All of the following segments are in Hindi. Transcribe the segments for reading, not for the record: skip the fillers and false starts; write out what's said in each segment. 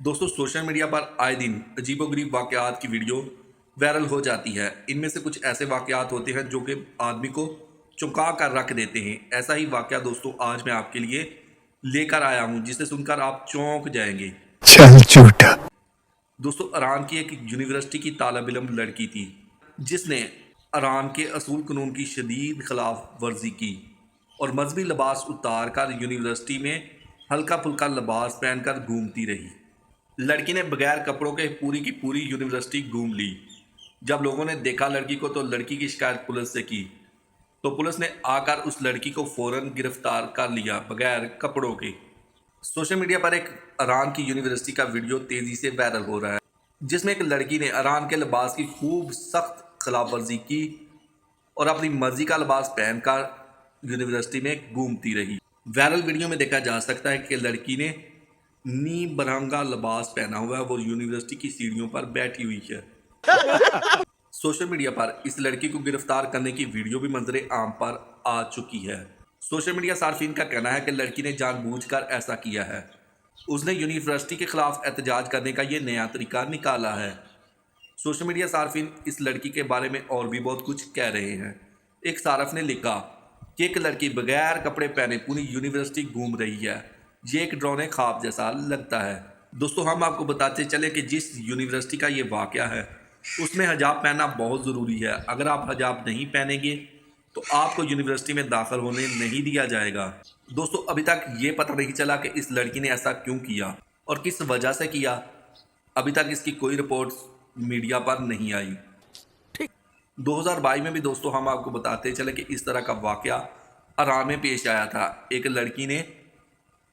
दोस्तों सोशल मीडिया पर आए दिन अजीबोगरीब वाकयात की वीडियो वायरल हो जाती है। इनमें से कुछ ऐसे वाकयात होते हैं जो कि आदमी को चौंका कर रख देते हैं। ऐसा ही वाकया दोस्तों आज मैं आपके लिए लेकर आया हूं, जिसे सुनकर आप चौंक जाएंगे। चल झूठा। दोस्तों ईरान की एक यूनिवर्सिटी की तालब इलम लड़की थी, जिसने ईरान के असूल कानून की शदीद खिलाफ वर्जी की और मजहबी लिबास उतार कर यूनिवर्सिटी में हल्का फुल्का लिबास पहनकर घूमती रही। लड़की ने बगैर कपड़ों के पूरी की पूरी यूनिवर्सिटी घूम ली। जब लोगों ने देखा लड़की को तो लड़की की शिकायत पुलिस से की, तो पुलिस ने आकर उस लड़की को फौरन गिरफ्तार कर लिया बगैर कपड़ों के। सोशल मीडिया पर एक ईरान की यूनिवर्सिटी का वीडियो तेजी से वायरल हो रहा है, जिसमें एक लड़की ने ईरान के लिबास की खूब सख्त खिलाफ वर्जी की और अपनी मर्जी का लिबास पहनकर यूनिवर्सिटी में घूमती रही। वायरल वीडियो में देखा जा सकता है कि लड़की ने नी बरंगा लिबास पहना हुआ है, वो यूनिवर्सिटी की सीढ़ियों पर बैठी हुई है। सोशल मीडिया पर इस लड़की को गिरफ्तार करने की वीडियो भी मंजरे आम पर आ चुकी है। सोशल मीडिया सार्फिन का कहना है कि लड़की ने जानबूझकर ऐसा किया है। उसने यूनिवर्सिटी के खिलाफ एहतजाज करने का ये नया तरीका निकाला है। सोशल मीडिया सार्फिन इस लड़की के बारे में और भी बहुत कुछ कह रहे हैं। एक सारफ ने लिखा कि एक लड़की बगैर कपड़े पहने पूरी यूनिवर्सिटी घूम रही है, ये एक डरावने ख्वाब जैसा लगता है। दोस्तों हम आपको बताते चले कि जिस यूनिवर्सिटी का ये वाकया है उसमें हिजाब पहनना बहुत ज़रूरी है। अगर आप हिजाब नहीं पहनेंगे तो आपको यूनिवर्सिटी में दाखिल होने नहीं दिया जाएगा। दोस्तों अभी तक ये पता नहीं चला कि इस लड़की ने ऐसा क्यों किया और किस वजह से किया। अभी तक इसकी कोई रिपोर्ट मीडिया पर नहीं आई। 2022 में भी दोस्तों हम आपको बताते चले कि इस तरह का वाकया ईरान में पेश आया था। एक लड़की ने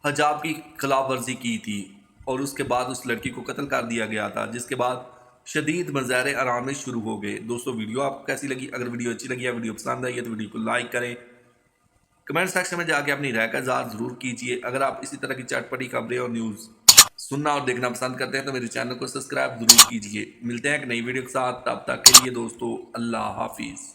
हिजाब की खिलाफ वर्जी की थी और उसके बाद उस लड़की को कत्ल कर दिया गया था, जिसके बाद शदीद मज़ारे ईरान में शुरू हो गए। दोस्तों वीडियो आपको कैसी लगी? अगर वीडियो अच्छी लगी या वीडियो पसंद आई है तो वीडियो को लाइक करें, कमेंट सेक्शन में जाके अपनी राय का इज़हार ज़रूर कीजिए। अगर आप इसी तरह की चटपटी खबरें और न्यूज़ सुनना और देखना पसंद करते हैं तो मेरे चैनल को सब्सक्राइब जरूर कीजिए। मिलते हैं एक नई वीडियो के साथ, तब तक के लिए दोस्तों अल्लाह हाफिज़।